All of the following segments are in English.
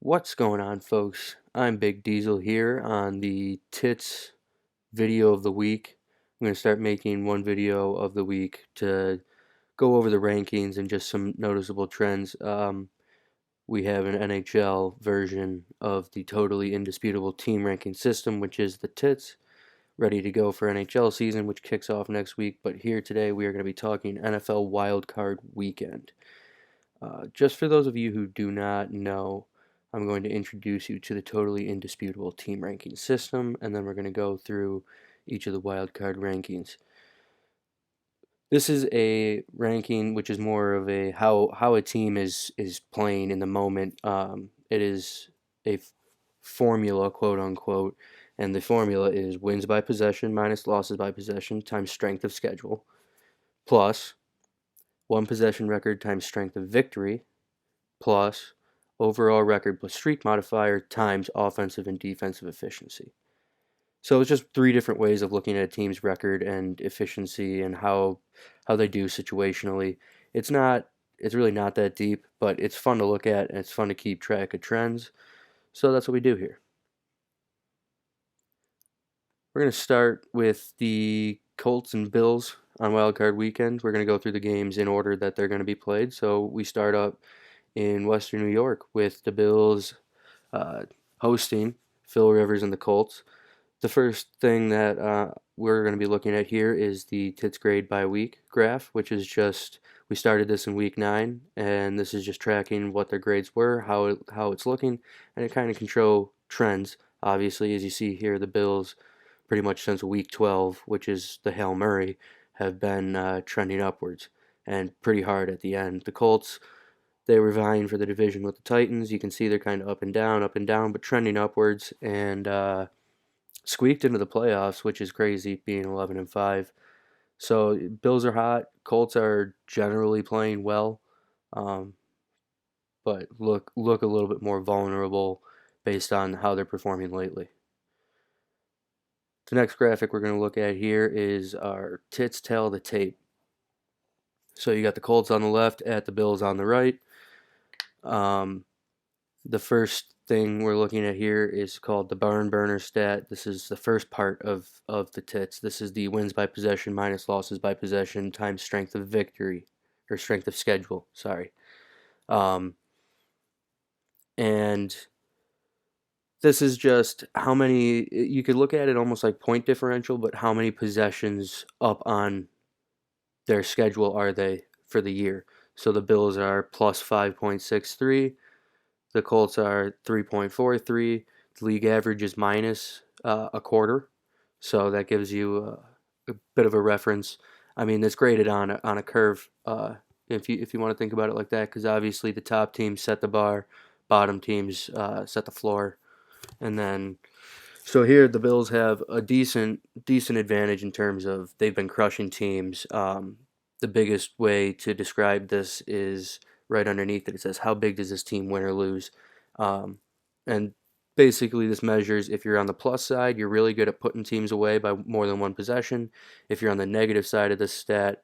What's going on, folks? I'm Big Diesel here on the TITS video of the week. I'm going to start making one video of the week to go over the rankings and just some noticeable trends. We have an NHL version of the totally indisputable team ranking system, which is the TITS, ready to go for NHL season, which kicks off next week. But here today, we are going to be talking NFL Wildcard Weekend. Just for those of you who do not know, I'm going to introduce you to the totally indisputable team ranking system, and then we're going to go through each of the wildcard rankings. This is a ranking which is more of a how a team is playing in the moment. It is a formula, quote unquote, and the formula is wins by possession minus losses by possession times strength of schedule plus one possession record times strength of victory plus overall record plus streak modifier times offensive and defensive efficiency. So it's just three different ways of looking at a team's record and efficiency and how they do situationally. It's really not that deep, but it's fun to look at and it's fun to keep track of trends. So that's what we do here. We're going to start with the Colts and Bills on Wildcard Weekend. We're going to go through the games in order that they're going to be played. So we start up in Western New York with the Bills uh, hosting Phil Rivers and the Colts. The first thing that we're going to be looking at here is the TITS grade by week graph, which is just, we started this in week 9, and this is just tracking what their grades were, how it's looking, and it kind of can show trends. Obviously, as you see here, the Bills, pretty much since week 12, which is the Hail Murray, have been trending upwards and pretty hard at the end. The Colts, they were vying for the division with the Titans. You can see they're kind of up and down, but trending upwards, and squeaked into the playoffs, which is crazy, being 11-5. So Bills are hot. Colts are generally playing well, um, but look a little bit more vulnerable based on how they're performing lately. The next graphic we're going to look at here is our tits tell the tape. So you got the Colts on the left, at the Bills on the right. The first thing we're looking at here is called the barn burner stat. This is the first part of the TITS. This is the wins by possession minus losses by possession times strength of victory, or strength of schedule, sorry. And this is just how many, you could look at it almost like point differential, but how many possessions up on their schedule are they for the year. So the Bills are plus 5.63. The Colts are 3.43. The league average is minus a quarter, so that gives you a bit of a reference. I mean, it's graded on a curve if you want to think about it like that, because obviously the top teams set the bar, bottom teams set the floor, and then so here the Bills have a decent advantage in terms of they've been crushing teams. The biggest way to describe this is right underneath it. It says, how big does this team win or lose? And basically this measures if you're on the plus side, you're really good at putting teams away by more than one possession. If you're on the negative side of the stat,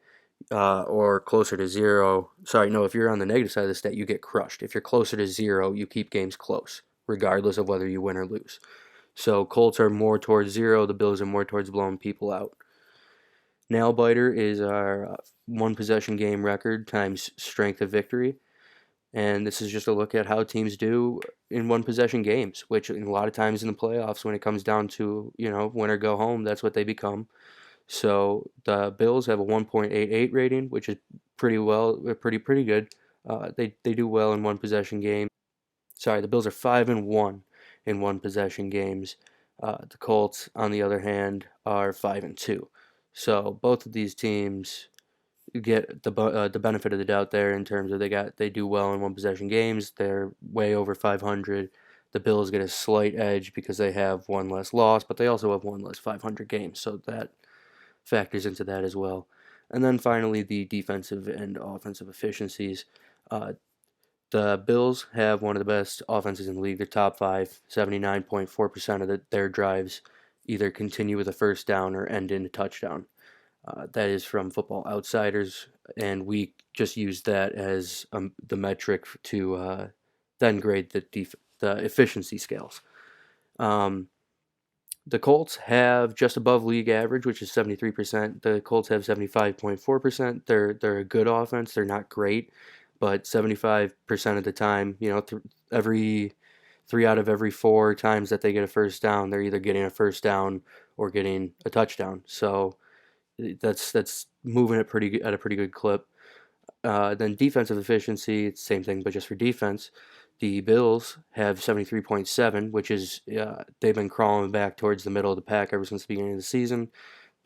or closer to zero, sorry, no, if you're on the negative side of the stat, you get crushed. If you're closer to zero, you keep games close, regardless of whether you win or lose. So Colts are more towards zero, the Bills are more towards blowing people out. Nail biter is our one possession game record times strength of victory. And this is just a look at how teams do in one possession games, which a lot of times in the playoffs, when it comes down to, win or go home, that's what they become. So the Bills have a 1.88 rating, which is pretty good. They do well in one possession games. Sorry, the Bills are 5-1 in one possession games. The Colts, on the other hand, are 5-2. So both of these teams get the benefit of the doubt there in terms of they do well in one possession games. They're way over 500. The Bills get a slight edge because they have one less loss, but they also have one less 500 games, so that factors into that as well. And then finally, the defensive and offensive efficiencies. The Bills have one of the best offenses in the league. They're top five. 79.4% of their drives either continue with a first down or end in a touchdown. That is from Football Outsiders, and we just use that as the metric to then grade the the efficiency scales. Um, the Colts have just above league average, which is 73%. The Colts have 75.4%. They're a good offense. They're not great, but 75% of the time, every 3 out of every 4 times that they get a first down, they're either getting a first down or getting a touchdown. So that's moving it at a pretty good clip. Then defensive efficiency, it's the same thing, but just for defense. The Bills have 73.7, which is they've been crawling back towards the middle of the pack ever since the beginning of the season,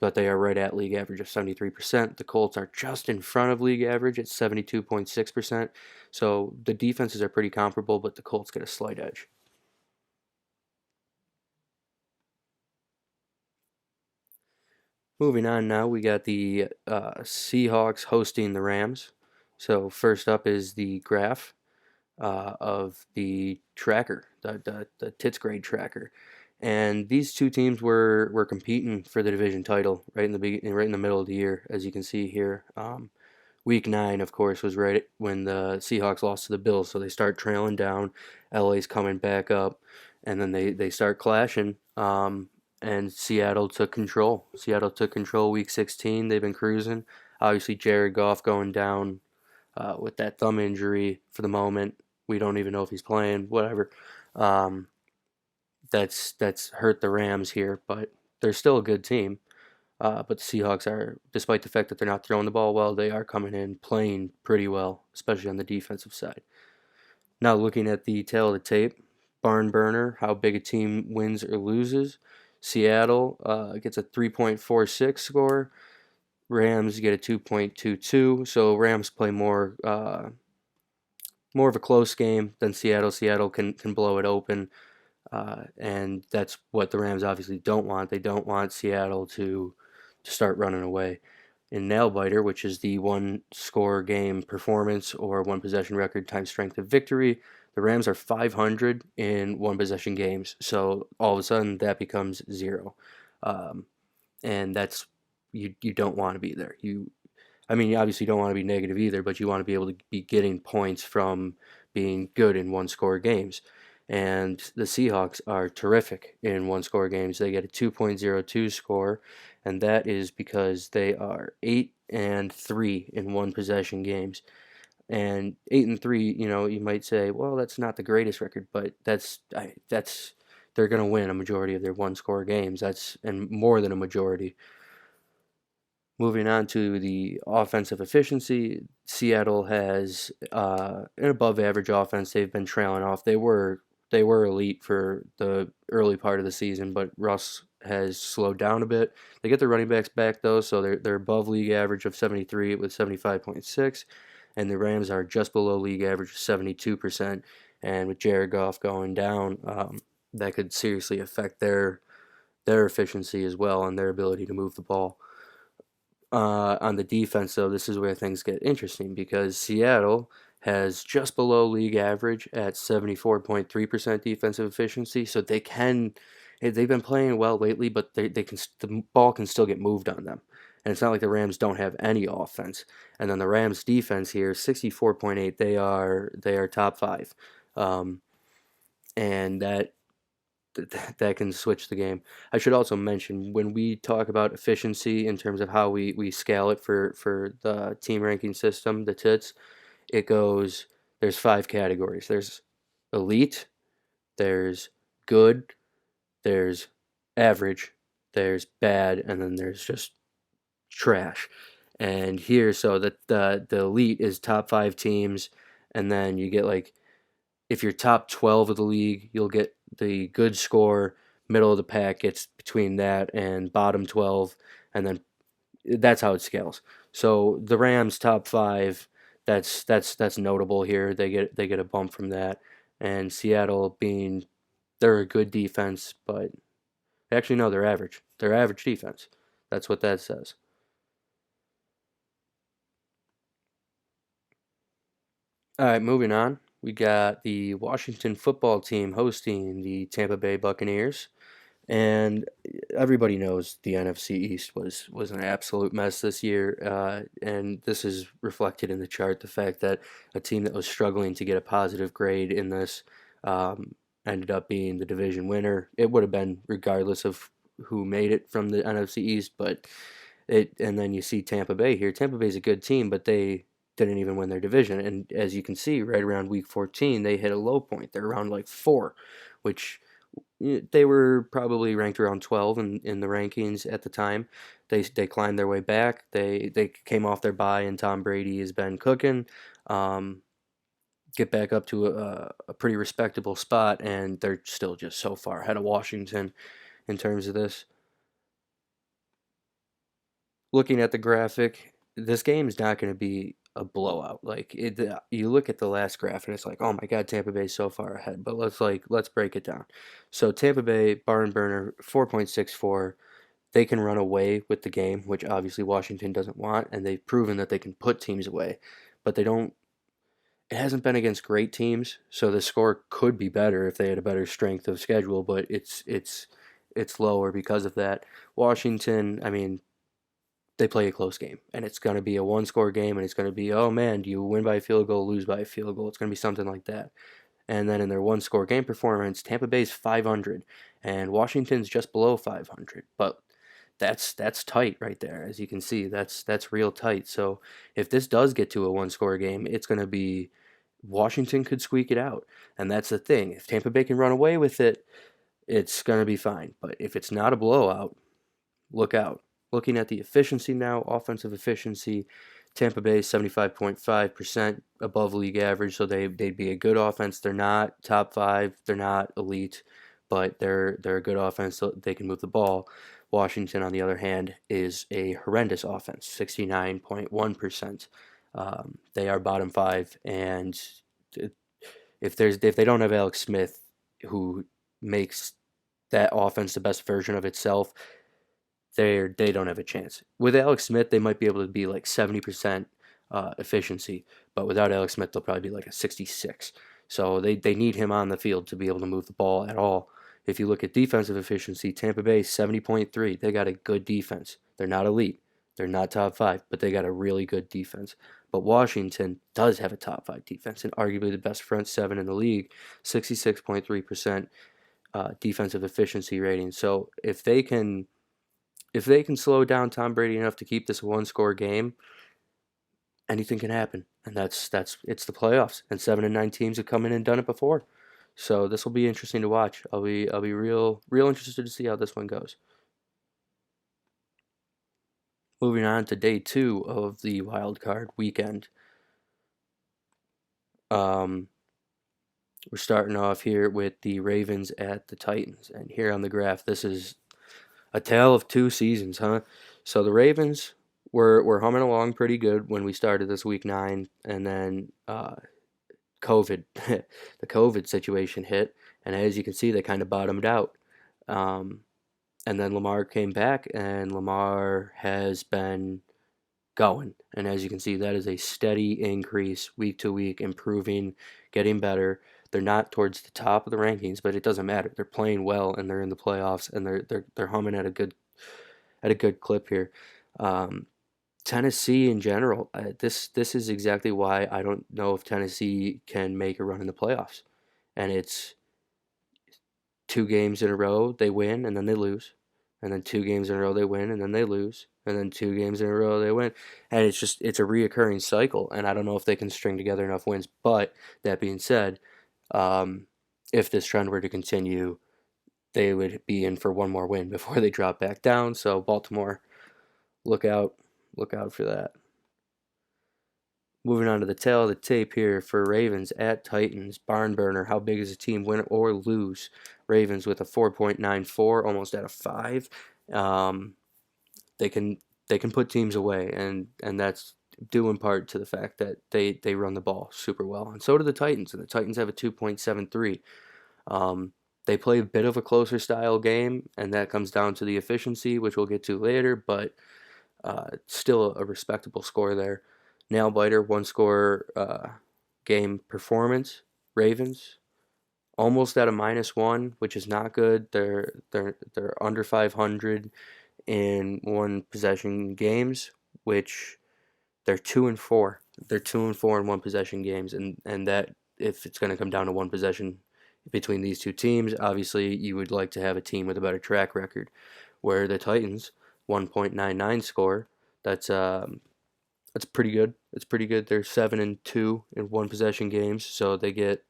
but they are right at league average of 73%. The Colts are just in front of league average at 72.6%. So the defenses are pretty comparable, but the Colts get a slight edge. Moving on now, we got the Seahawks hosting the Rams. So first up is the graph of the tracker, the TITS grade tracker, and these two teams were competing for the division title right in the middle of the year, as you can see here. Week 9, of course, was right when the Seahawks lost to the Bills, so they start trailing down. LA's coming back up, and then they start clashing. And Seattle took control. Seattle took control week 16. They've been cruising. Obviously, Jared Goff going down with that thumb injury for the moment. We don't even know if he's playing. Whatever. Um, that's hurt the Rams here, but they're still a good team. But the Seahawks are, despite the fact that they're not throwing the ball well, they are coming in playing pretty well, especially on the defensive side. Now looking at the tail of the tape, barn burner, how big a team wins or loses. Seattle gets a 3.46 score. Rams get a 2.22. So Rams play more of a close game than Seattle. Seattle can blow it open, and that's what the Rams obviously don't want. They don't want Seattle to start running away. In nail biter, which is the one score game performance or one possession record times strength of victory, the Rams are 500 in one possession games. So all of a sudden that becomes 0, and that's you don't want to be there. You obviously don't want to be negative either, but you want to be able to be getting points from being good in one score games. And the Seahawks are terrific in one score games. They get a 2.02 score, and that is because they are 8-3 in one possession games. And 8-3, you might say, well, that's not the greatest record, but that's they're going to win a majority of their one score games. That's and more than a majority. Moving on to the offensive efficiency, Seattle has an above average offense. They've been trailing off. They were elite for the early part of the season, but Russ has slowed down a bit. They get their running backs back though, so they're above league average of 73 with 75.6, and the Rams are just below league average of 72%. And with Jared Goff going down, that could seriously affect their efficiency as well and their ability to move the ball. On the defense, though, this is where things get interesting because Seattle has just below league average at 74.3% defensive efficiency. So they've been playing well lately, but the ball can still get moved on them. And it's not like the Rams don't have any offense. And then the Rams defense here, 64.8, they are top 5. And that can switch the game. I should also mention when we talk about efficiency in terms of how we scale it for the team ranking system, the TITS, there's 5 categories. There's elite, there's good, there's average, there's bad, and then there's just trash. And here, so the elite is top 5 teams, and then you get like if you're top 12 of the league, you'll get the good score. Middle of the pack gets between that and bottom 12, and then that's how it scales. So the Rams top 5, that's notable here. They get a bump from that, and Seattle they're a good defense, but actually no, they're average. They're average defense. That's what that says. All right, moving on. We got the Washington football team hosting the Tampa Bay Buccaneers. And everybody knows the NFC East was an absolute mess this year, and this is reflected in the chart. The fact that a team that was struggling to get a positive grade in this ended up being the division winner. It would have been regardless of who made it from the NFC East, but and then you see Tampa Bay here. Tampa Bay's a good team, but they didn't even win their division. And as you can see, right around week 14, they hit a low point. They're around like 4, which they were probably ranked around 12 in the rankings at the time. They climbed their way back. They came off their bye, and Tom Brady has been cooking. Um, get back up to a pretty respectable spot, and they're still just so far ahead of Washington in terms of this. Looking at the graphic, this game is not going to be a blowout. Like you look at the last graph and it's like, oh my God, Tampa Bay's so far ahead. But let's break it down. So Tampa Bay barn burner 4.64. They can run away with the game, which obviously Washington doesn't want, and they've proven that they can put teams away. But they don't. It hasn't been against great teams, so the score could be better if they had a better strength of schedule. But it's lower because of that. Washington, I mean, they play a close game, and it's going to be a one-score game, and it's going to be, oh man, do you win by a field goal, lose by a field goal? It's going to be something like that. And then in their one-score game performance, Tampa Bay's 500, and Washington's just below 500. But that's tight right there, as you can see. That's real tight. So if this does get to a one-score game, it's going to be Washington could squeak it out, and that's the thing. If Tampa Bay can run away with it, it's going to be fine. But if it's not a blowout, look out. Looking at the efficiency now, offensive efficiency, Tampa Bay 75.5% above league average, so they'd be a good offense. They're not top 5, they're not elite, but they're a good offense, so they can move the ball. Washington, on the other hand, is a horrendous offense, 69.1%. They are bottom 5, and if they don't have Alex Smith, who makes that offense the best version of itself, they don't have a chance. With Alex Smith, they might be able to be like 70% efficiency, but without Alex Smith, they'll probably be like a 66. So they need him on the field to be able to move the ball at all. If you look at defensive efficiency, Tampa Bay 70.3. They got a good defense. They're not elite. They're not top 5, but they got a really good defense. But Washington does have a top 5 defense and arguably the best front 7 in the league, 66.3% defensive efficiency rating. So if they can slow down Tom Brady enough to keep this a one-score game, anything can happen, and that's it's the playoffs, and 7-9 teams have come in and done it before. So this will be interesting to watch. I'll be real interested to see how this one goes. Moving on to day 2 of the Wildcard Weekend. We're starting off here with the Ravens at the Titans, and here on the graph, this is a tale of 2 seasons, huh? So the Ravens were humming along pretty good when we started this week 9, and then COVID, the COVID situation hit, and as you can see, they kind of bottomed out. Um, and then Lamar came back, and Lamar has been going. And as you can see, that is a steady increase week to week, improving, getting better. They're not towards the top of the rankings, but it doesn't matter. They're playing well, and they're in the playoffs, and they're humming at a good clip here. Tennessee in general, this is exactly why I don't know if Tennessee can make a run in the playoffs. And it's 2 games in a row they win and then they lose, and then 2 games in a row they win and then they lose, and then 2 games in a row they win, and it's a reoccurring cycle. And I don't know if they can string together enough wins. But that being said, if this trend were to continue, they would be in for one more win before they drop back down. So Baltimore, look out for that. Moving on to the tail of the tape here for Ravens at Titans. Barn burner. How big is a team, win or lose? Ravens with a 4.94, almost at a 5. They can put teams away, and that's due in part to the fact that they run the ball super well. And so do the Titans, and the Titans have a 2.73. They play a bit of a closer style game, and that comes down to the efficiency, which we'll get to later, but still a respectable score there. Nail biter, 1-score game performance. Ravens almost at a -1, which is not good. They're under 500 in one possession games, which they're 2-4. They're 2-4 in one possession games, and that if it's going to come down to one possession between these two teams. Obviously, you would like to have a team with a better track record, where the Titans 1.99 score. That's that's pretty good. It's pretty good. They're 7-2 in one possession games, so they get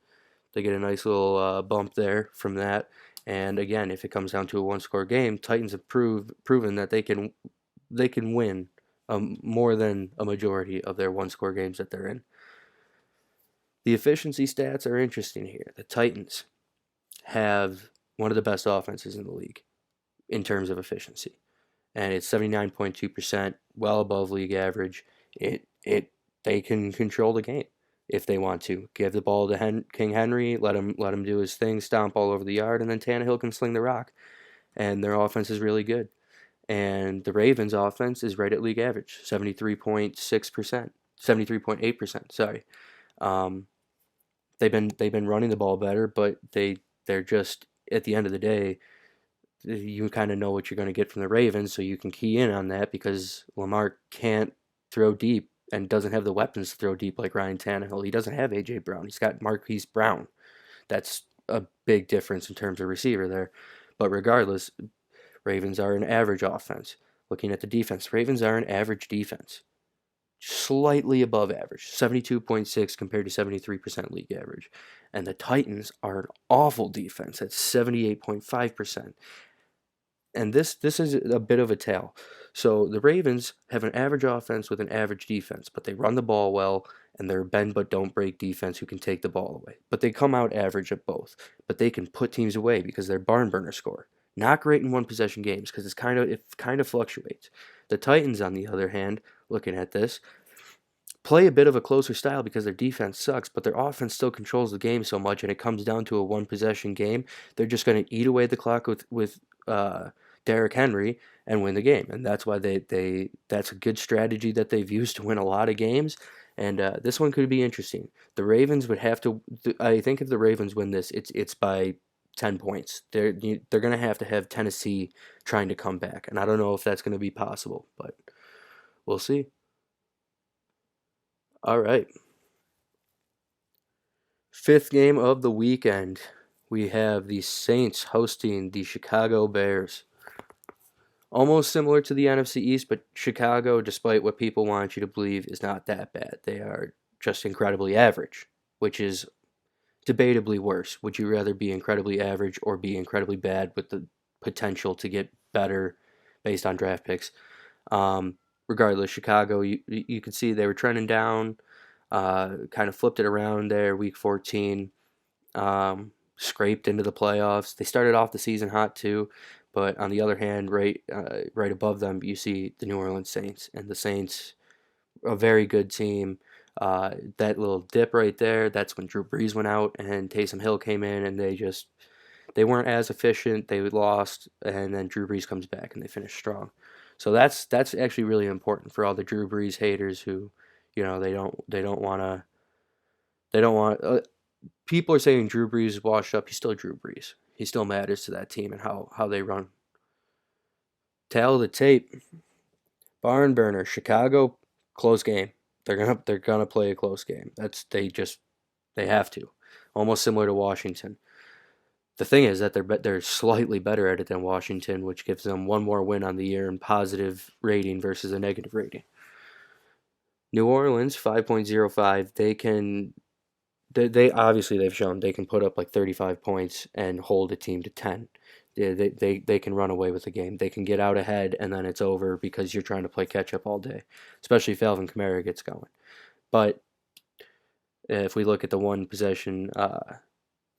a nice little bump there from that. And again, if it comes down to a one-score game, Titans have proven that they can win more than a majority of their one-score games that they're in. The efficiency stats are interesting here. The Titans have one of the best offenses in the league in terms of efficiency, and it's 79.2%, well above league average. They can control the game if they want to. Give the ball to King Henry, let him do his thing, stomp all over the yard, and then Tannehill can sling the rock. And their offense is really good. And the Ravens' offense is right at league average, 73.6%, 73.8%. Sorry, um, they've been running the ball better, but they're just at the end of the day, you kind of know what you're going to get from the Ravens, so you can key in on that because Lamar can't throw deep and doesn't have the weapons to throw deep like Ryan Tannehill. He doesn't have A.J. Brown. He's got Marquise Brown. That's a big difference in terms of receiver there. But regardless, Ravens are an average offense. Looking at the defense, Ravens are an average defense. Slightly above average, 72.6 compared to 73% league average. And the Titans are an awful defense at 78.5%. And this is a bit of a tale. So the Ravens have an average offense with an average defense, but they run the ball well, and they're bend but don't break defense who can take the ball away. But they come out average at both. But they can put teams away because they're barn burner score. Not great in one possession games because it kind of fluctuates. The Titans, on the other hand, looking at this, play a bit of a closer style because their defense sucks, but their offense still controls the game so much, and it comes down to a one possession game. They're just going to eat away the clock with Derrick Henry and win the game, and that's why that's a good strategy that they've used to win a lot of games. And this one could be interesting. The Ravens would have to. I think if the Ravens win this, it's by 10 points. They're going to have Tennessee trying to come back, and I don't know if that's going to be possible, but we'll see. All right. Fifth game of the weekend. We have the Saints hosting the Chicago Bears. Almost similar to the NFC East, but Chicago, despite what people want you to believe, is not that bad. They are just incredibly average, which is debatably worse. Would you rather be incredibly average or be incredibly bad with the potential to get better based on draft picks? Regardless, Chicago, you can see they were trending down, kind of flipped it around there, week 14, scraped into the playoffs. They started off the season hot too, but on the other hand, right above them, you see the New Orleans Saints, and the Saints, a very good team. That little dip right there, that's when Drew Brees went out and Taysom Hill came in, and they weren't as efficient. They lost, and then Drew Brees comes back and they finish strong. So that's actually really important for all the Drew Brees haters who, they don't want to they don't want people are saying Drew Brees is washed up. He's still Drew Brees. He still matters to that team and how they run. Tail of the tape, barn burner, Chicago, close game. They're gonna play a close game. They have to, almost similar to Washington. The thing is that they're slightly better at it than Washington, which gives them one more win on the year in positive rating versus a negative rating. New Orleans 5.05. They obviously they've shown they can put up like 35 points and hold a team to 10. They can run away with the game. They can get out ahead and then it's over because you're trying to play catch up all day, especially if Alvin Kamara gets going. But if we look at the one possession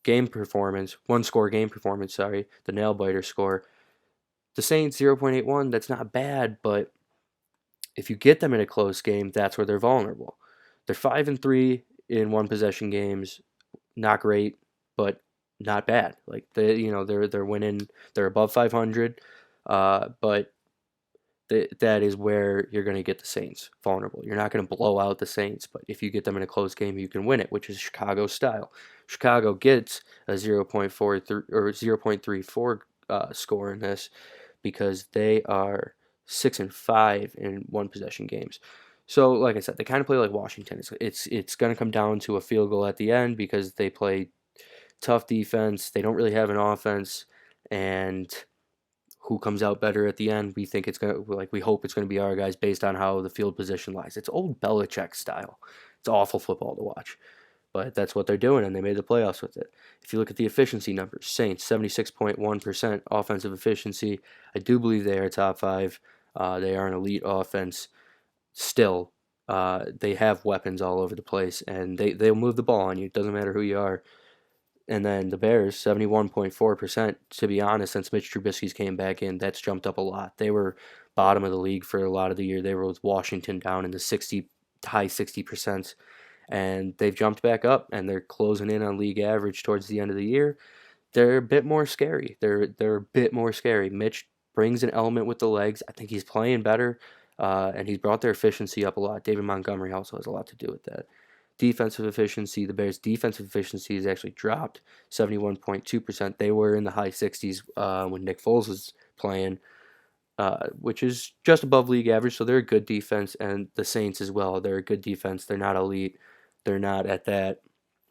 game performance, one score game performance, sorry, the nail biter score, the Saints 0.81, that's not bad, but if you get them in a close game, that's where they're vulnerable. They're 5-3 in one possession games, not great, but not bad. Like they're winning, they're above 500, but that is where you're going to get the Saints vulnerable. You're not going to blow out the Saints, but if you get them in a close game, you can win it, which is Chicago style. Chicago gets a 0.43 or 0.34 score in this because they are 6-5 in one possession games. So, like I said, they kind of play like Washington. It's going to come down to a field goal at the end because tough defense. They don't really have an offense, and who comes out better at the end? We think it's gonna we hope it's gonna be our guys based on how the field position lies. It's old Belichick style. It's awful football to watch, but that's what they're doing, and they made the playoffs with it. If you look at the efficiency numbers, Saints 76.1% offensive efficiency. I do believe they are top five. They are an elite offense. Still, they have weapons all over the place, and they'll move the ball on you. It doesn't matter who you are. And then the Bears, 71.4%. To be honest, since Mitch Trubisky's came back in, that's jumped up a lot. They were bottom of the league for a lot of the year. They were with Washington down in the high 60%, and they've jumped back up, and they're closing in on league average towards the end of the year. They're a bit more scary. They're a bit more scary. Mitch brings an element with the legs. I think he's playing better, and he's brought their efficiency up a lot. David Montgomery also has a lot to do with that. Defensive efficiency, the Bears' defensive efficiency has actually dropped 71.2%. They were in the high 60s when Nick Foles was playing, which is just above league average, so they're a good defense, and the Saints as well. They're a good defense. They're not elite. They're not at that.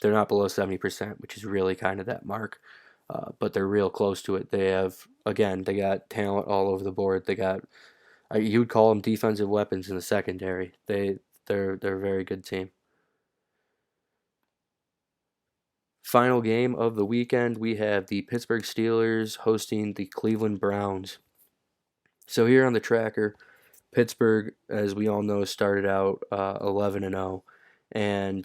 They're not below 70%, which is really kind of that mark, but they're real close to it. They have, again, they got talent all over the board. They got, you would call them defensive weapons in the secondary. They're a very good team. Final game of the weekend, we have the Pittsburgh Steelers hosting the Cleveland Browns. So here on the tracker, Pittsburgh, as we all know, started out 11-0, and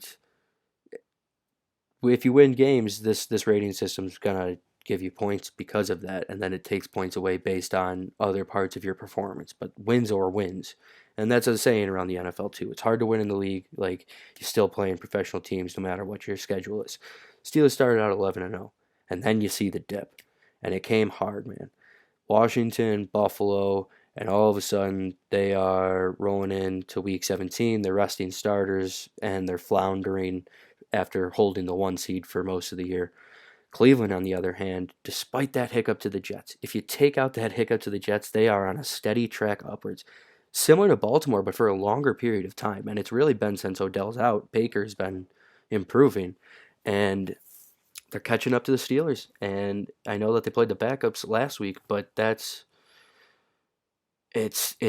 if you win games, this rating system is gonna give you points because of that, and then it takes points away based on other parts of your performance. But wins or wins, and that's a saying around the NFL too. It's hard to win in the league. Like, you still play in professional teams no matter what your schedule is. Steelers started out 11-0, and then you see the dip, and it came hard, man. Washington, Buffalo, and all of a sudden they are rolling into week 17. They're resting starters, and they're floundering after holding the 1 seed for most of the year. Cleveland, on the other hand, despite that hiccup to the Jets, if you take out that hiccup to the Jets, they are on a steady track upwards. Similar to Baltimore, but for a longer period of time. And it's really been since Odell's out. Baker's been improving. And they're catching up to the Steelers. And I know that they played the backups last week, but it's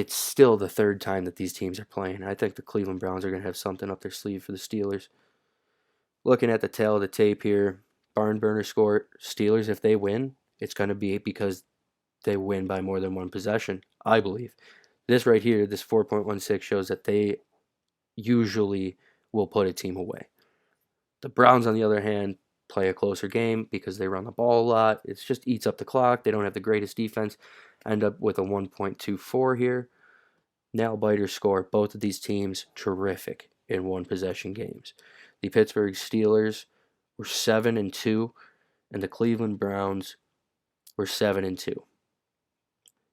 still the third time that these teams are playing. I think the Cleveland Browns are going to have something up their sleeve for the Steelers. Looking at the tail of the tape here, barn burner score, Steelers, if they win, it's going to be because they win by more than one possession, I believe. This right here, this 4.16 shows that they usually will put a team away. The Browns, on the other hand, play a closer game because they run the ball a lot. It just eats up the clock. They don't have the greatest defense. End up with a 1.24 here. Nail biter score. Both of these teams terrific in one possession games. The Pittsburgh Steelers were 7-2, and the Cleveland Browns were 7-2.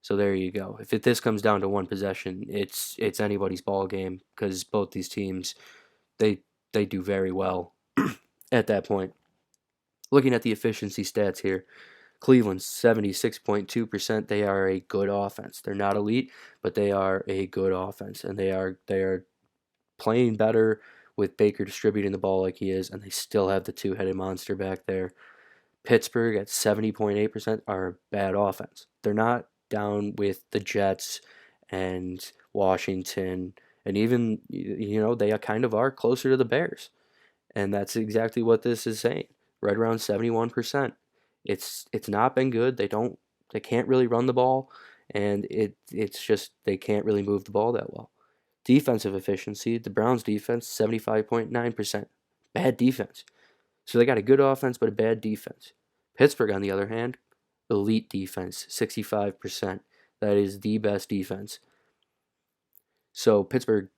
So there you go. If this comes down to one possession, it's anybody's ball game because both these teams they do very well at that point. Looking at the efficiency stats here, Cleveland 76.2%. They are a good offense. They're not elite, but they are a good offense, and they are playing better with Baker distributing the ball like he is, and they still have the two-headed monster back there. Pittsburgh at 70.8% are a bad offense. They're not down with the Jets and Washington, and even, they kind of are closer to the Bears. And that's exactly what this is saying. Right around 71%. It's not been good. They can't really run the ball, and it's just they can't really move the ball that well. Defensive efficiency, the Browns defense, 75.9%. Bad defense. So they got a good offense, but a bad defense. Pittsburgh, on the other hand, elite defense, 65%. That is the best defense. So Pittsburgh,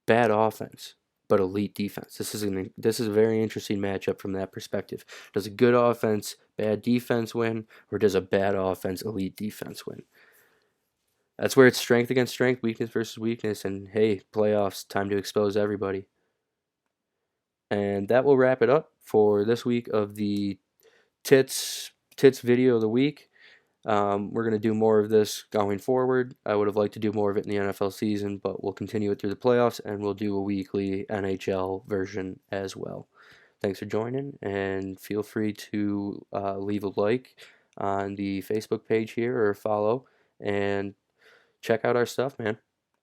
bad offense, but elite defense. This is a very interesting matchup from that perspective. Does a good offense, bad defense win, or does a bad offense, elite defense win? That's where it's strength against strength, weakness versus weakness, and hey, playoffs, time to expose everybody. And that will wrap it up for this week of the TITS video of the week. We're going to do more of this going forward. I would have liked to do more of it in the NFL season, but we'll continue it through the playoffs, and we'll do a weekly NHL version as well. Thanks for joining, and feel free to leave a like on the Facebook page here or follow and check out our stuff, man.